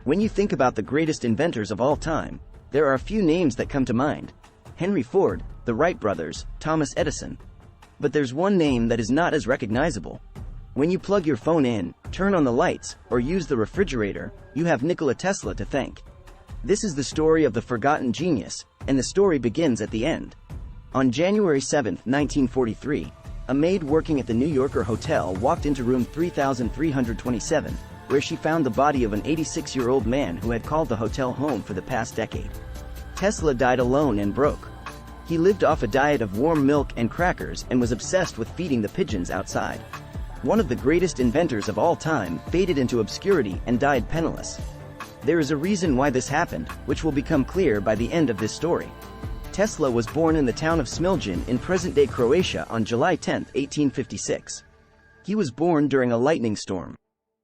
When you think about the greatest inventors of all time, there are a few names that come to mind: Henry Ford, the Wright brothers, Thomas Edison. But there's one name that is not as recognizable. When you plug your phone in, turn on the lights, or use the refrigerator, you have Nikola Tesla to thank. This is the story of the forgotten genius, and the story begins at the end. On January 7, 1943, a maid working at the New Yorker hotel walked into room 3327, where she found the body of an 86-year-old man who had called the hotel home for the past decade. Tesla died alone and broke. He lived off a diet of warm milk and crackers and was obsessed with feeding the pigeons outside. One of the greatest inventors of all time faded into obscurity and died penniless. There is a reason why this happened, which will become clear by the end of this story. Tesla was born in the town of Smiljan in present-day Croatia on July 10, 1856. He was born during a lightning storm.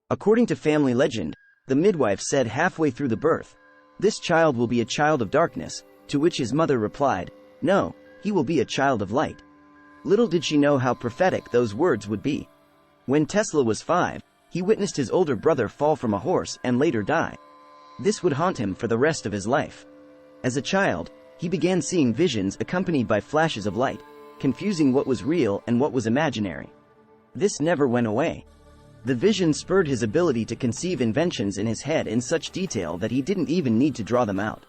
According to family legend, the midwife said halfway through the birth, "This child will be a child of darkness," to which his mother replied, "No, he will be a child of light." Little did she know how prophetic those words would be. When Tesla was 5, he witnessed his older brother fall from a horse and later die. This would haunt him for the rest of his life. As a child, he began seeing visions accompanied by flashes of light, confusing what was real and what was imaginary. This never went away. The vision spurred his ability to conceive inventions in his head in such detail that he didn't even need to draw them out.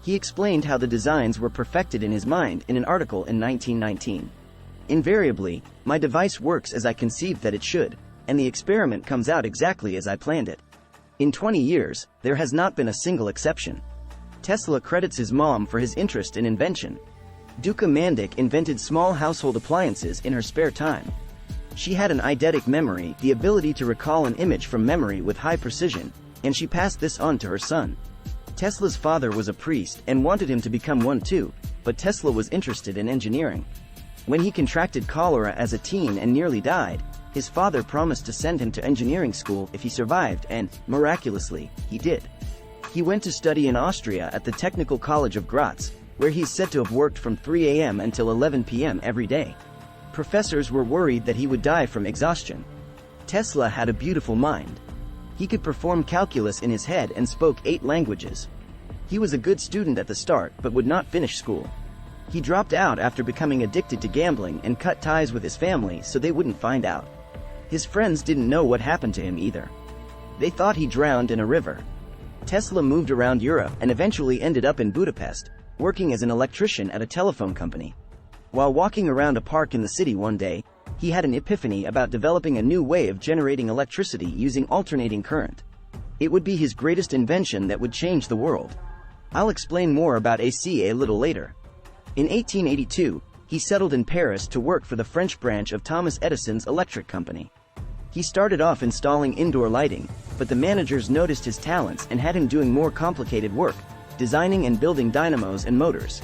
He explained how the designs were perfected in his mind in an article in 1919. "Invariably, my device works as I conceived that it should, and the experiment comes out exactly as I planned it. In 20 years, there has not been a single exception." Tesla credits his mom for his interest in invention. Duca Mandic invented small household appliances in her spare time. She had an eidetic memory, the ability to recall an image from memory with high precision, and she passed this on to her son. Tesla's father was a priest and wanted him to become one too, but Tesla was interested in engineering. When he contracted cholera as a teen and nearly died, his father promised to send him to engineering school if he survived, and, miraculously, he did. He went to study in Austria at the Technical College of Graz, where he's said to have worked from 3 a.m. until 11 p.m. every day. Professors were worried that he would die from exhaustion. Tesla had a beautiful mind. He could perform calculus in his head and spoke 8 languages. He was a good student at the start but would not finish school. He dropped out after becoming addicted to gambling and cut ties with his family so they wouldn't find out. His friends didn't know what happened to him either. They thought he drowned in a river. Tesla moved around Europe and eventually ended up in Budapest, working as an electrician at a telephone company. While walking around a park in the city one day, he had an epiphany about developing a new way of generating electricity using alternating current. It would be his greatest invention that would change the world. I'll explain more about AC a little later. In 1882, he settled in Paris to work for the French branch of Thomas Edison's electric company. He started off installing indoor lighting, but the managers noticed his talents and had him doing more complicated work, designing and building dynamos and motors.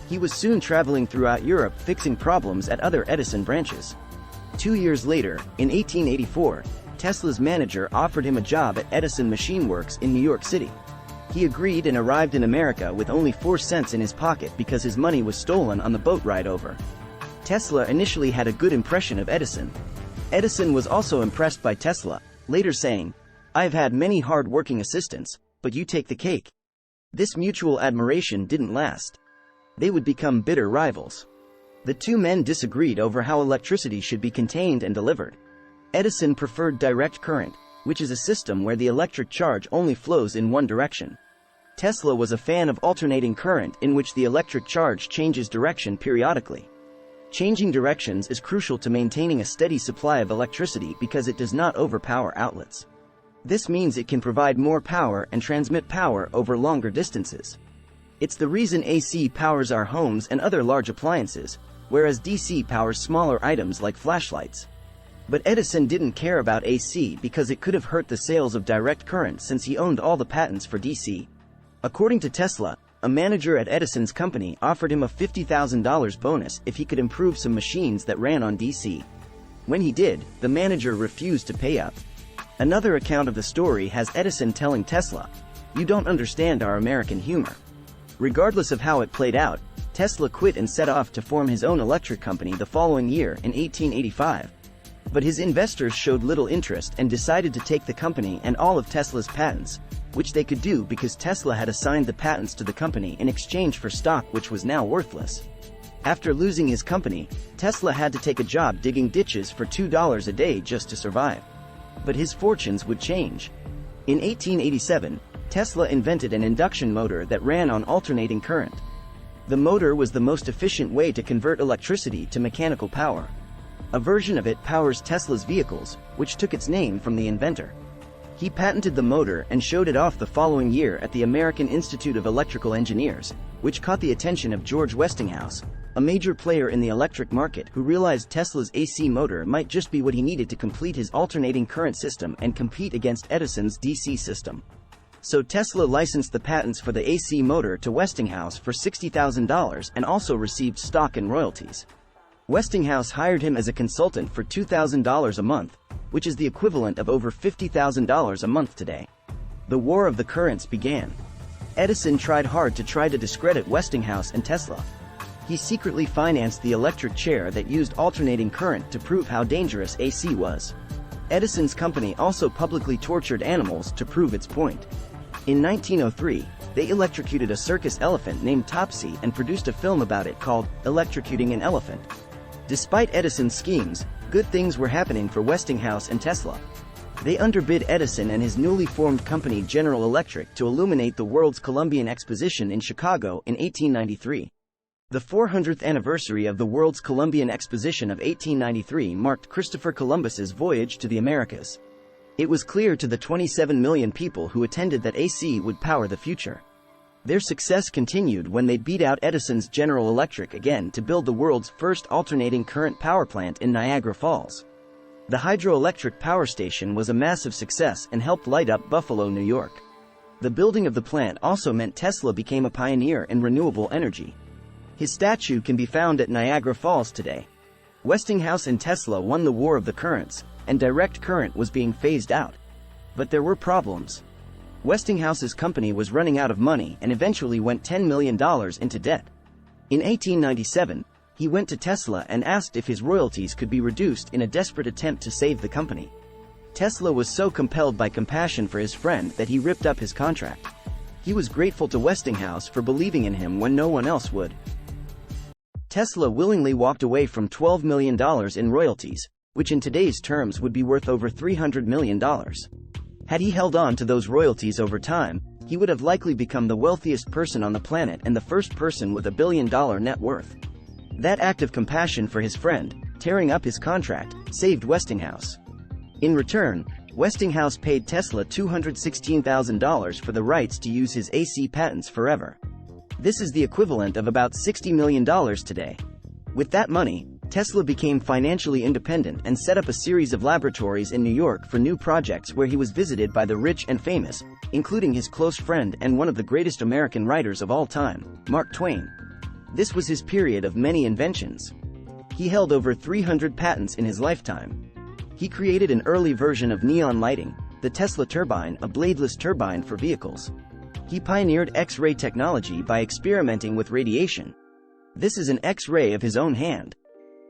He was soon traveling throughout Europe fixing problems at other Edison branches. 2 years later, in 1884, Tesla's manager offered him a job at Edison Machine Works in New York City. He agreed and arrived in America with only 4 cents in his pocket because his money was stolen on the boat ride over. Tesla initially had a good impression of Edison. Edison was also impressed by Tesla, later saying, "I've had many hard-working assistants, but you take the cake." This mutual admiration didn't last. They would become bitter rivals. The two men disagreed over how electricity should be contained and delivered. Edison preferred direct current, which is a system where the electric charge only flows in one direction. Tesla was a fan of alternating current in which the electric charge changes direction periodically. Changing directions is crucial to maintaining a steady supply of electricity because it does not overpower outlets. This means it can provide more power and transmit power over longer distances. It's the reason AC powers our homes and other large appliances, whereas DC powers smaller items like flashlights. But Edison didn't care about AC because it could have hurt the sales of direct current since he owned all the patents for DC. According to Tesla, a manager at Edison's company offered him a $50,000 bonus if he could improve some machines that ran on DC. When he did, the manager refused to pay up. Another account of the story has Edison telling Tesla, "You don't understand our American humor." Regardless of how it played out, Tesla quit and set off to form his own electric company the following year in 1885. But his investors showed little interest and decided to take the company and all of Tesla's patents, which they could do because Tesla had assigned the patents to the company in exchange for stock which was now worthless. After losing his company, Tesla had to take a job digging ditches for $2 a day just to survive. But his fortunes would change. In 1887, Tesla invented an induction motor that ran on alternating current. The motor was the most efficient way to convert electricity to mechanical power. A version of it powers Tesla's vehicles, which took its name from the inventor. He patented the motor and showed it off the following year at the American Institute of Electrical Engineers, which caught the attention of George Westinghouse, a major player in the electric market who realized Tesla's AC motor might just be what he needed to complete his alternating current system and compete against Edison's DC system. So Tesla licensed the patents for the AC motor to Westinghouse for $60,000 and also received stock and royalties. Westinghouse hired him as a consultant for $2,000 a month, which is the equivalent of over $50,000 a month today. The War of the Currents began. Edison tried hard to discredit Westinghouse and Tesla. He secretly financed the electric chair that used alternating current to prove how dangerous AC was. Edison's company also publicly tortured animals to prove its point. In 1903, they electrocuted a circus elephant named Topsy and produced a film about it called Electrocuting an Elephant. Despite Edison's schemes, good things were happening for Westinghouse and Tesla. They underbid Edison and his newly formed company General Electric to illuminate the world's Columbian Exposition in Chicago in 1893. The 400th anniversary of the World's Columbian Exposition of 1893 marked Christopher Columbus's voyage to the Americas. It was clear to the 27 million people who attended that AC would power the future. Their success continued when they beat out Edison's General Electric again to build the world's first alternating current power plant in Niagara Falls. The hydroelectric power station was a massive success and helped light up Buffalo, New York. The building of the plant also meant Tesla became a pioneer in renewable energy. His statue can be found at Niagara Falls today. Westinghouse and Tesla won the War of the Currents, and direct current was being phased out. But there were problems. Westinghouse's company was running out of money and eventually went $10 million into debt. In 1897, he went to Tesla and asked if his royalties could be reduced in a desperate attempt to save the company. Tesla was so compelled by compassion for his friend that he ripped up his contract. He was grateful to Westinghouse for believing in him when no one else would. Tesla willingly walked away from $12 million in royalties, which in today's terms would be worth over $300 million. Had he held on to those royalties over time, he would have likely become the wealthiest person on the planet and the first person with $1 billion net worth. That act of compassion for his friend, tearing up his contract, saved Westinghouse. In return, Westinghouse paid Tesla $216,000 for the rights to use his AC patents forever. This is the equivalent of about $60 million today. With that money, Tesla became financially independent and set up a series of laboratories in New York for new projects where he was visited by the rich and famous, including his close friend and one of the greatest American writers of all time, Mark Twain. This was his period of many inventions. He held over 300 patents in his lifetime. He created an early version of neon lighting, the Tesla turbine, a bladeless turbine for vehicles. He pioneered X-ray technology by experimenting with radiation. This is an X-ray of his own hand.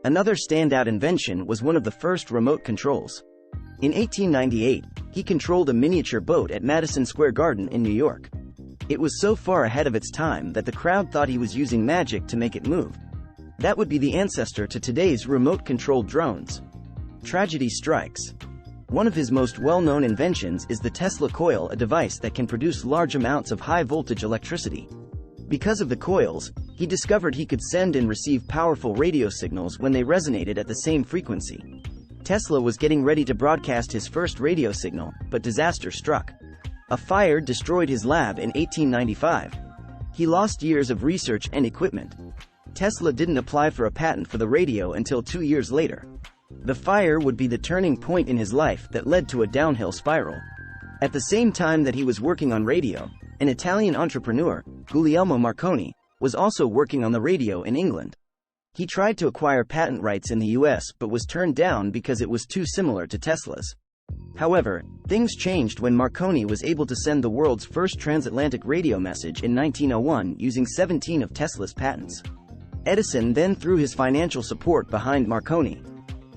Another standout invention was one of the first remote controls. In 1898, he controlled a miniature boat at Madison Square Garden in New York. It was so far ahead of its time that the crowd thought he was using magic to make it move. That would be the ancestor to today's remote-controlled drones. Tragedy strikes. One of his most well-known inventions is the Tesla coil, a device that can produce large amounts of high-voltage electricity. Because of the coils, he discovered he could send and receive powerful radio signals when they resonated at the same frequency. Tesla was getting ready to broadcast his first radio signal, but disaster struck. A fire destroyed his lab in 1895. He lost years of research and equipment. Tesla didn't apply for a patent for the radio until 2 years later. The fire would be the turning point in his life that led to a downhill spiral. At the same time that he was working on radio, an Italian entrepreneur, Guglielmo Marconi, was also working on the radio in England. He tried to acquire patent rights in the US but was turned down because it was too similar to Tesla's. However, things changed when Marconi was able to send the world's first transatlantic radio message in 1901 using 17 of Tesla's patents. Edison then threw his financial support behind Marconi.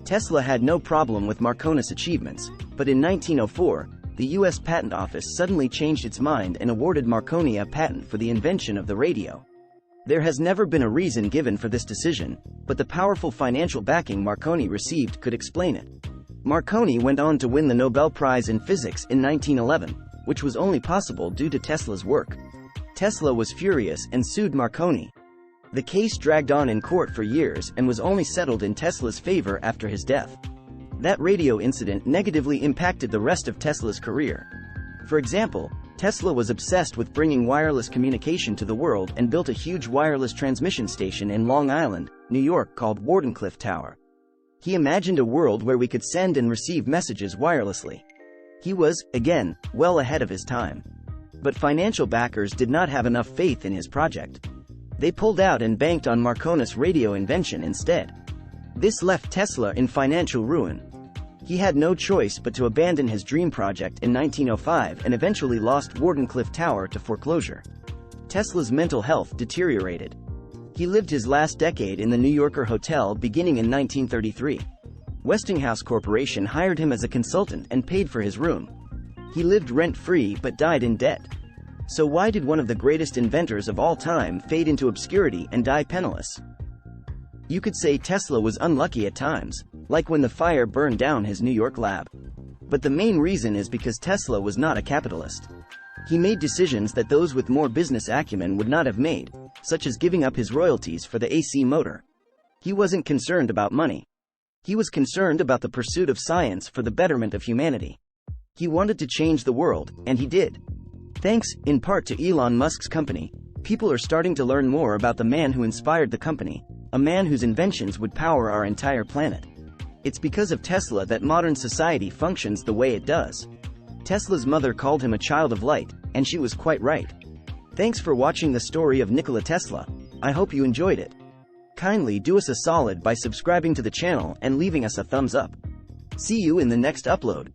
Tesla had no problem with Marconi's achievements, but in 1904, the U.S. Patent Office suddenly changed its mind and awarded Marconi a patent for the invention of the radio. There has never been a reason given for this decision, but the powerful financial backing Marconi received could explain it. Marconi went on to win the Nobel Prize in Physics in 1911, which was only possible due to Tesla's work. Tesla was furious and sued Marconi. The case dragged on in court for years and was only settled in Tesla's favor after his death. That radio incident negatively impacted the rest of Tesla's career. For example, Tesla was obsessed with bringing wireless communication to the world and built a huge wireless transmission station in Long Island, New York called Wardenclyffe Tower. He imagined a world where we could send and receive messages wirelessly. He was, again, well ahead of his time. But financial backers did not have enough faith in his project. They pulled out and banked on Marconi's radio invention instead. This left Tesla in financial ruin. He had no choice but to abandon his dream project in 1905 and eventually lost Wardenclyffe Tower to foreclosure. Tesla's mental health deteriorated. He lived his last decade in the New Yorker hotel beginning in 1933. Westinghouse Corporation hired him as a consultant and paid for his room. He lived rent-free but died in debt. So why did one of the greatest inventors of all time fade into obscurity and die penniless? You could say Tesla was unlucky at times, like when the fire burned down his New York lab. But the main reason is because Tesla was not a capitalist. He made decisions that those with more business acumen would not have made, such as giving up his royalties for the AC motor. He wasn't concerned about money. He was concerned about the pursuit of science for the betterment of humanity. He wanted to change the world, and he did. Thanks, in part to Elon Musk's company, people are starting to learn more about the man who inspired the company, a man whose inventions would power our entire planet. It's because of Tesla that modern society functions the way it does. Tesla's mother called him a child of light, and she was quite right. Thanks for watching the story of Nikola Tesla. I hope you enjoyed it. Kindly do us a solid by subscribing to the channel and leaving us a thumbs up. See you in the next upload.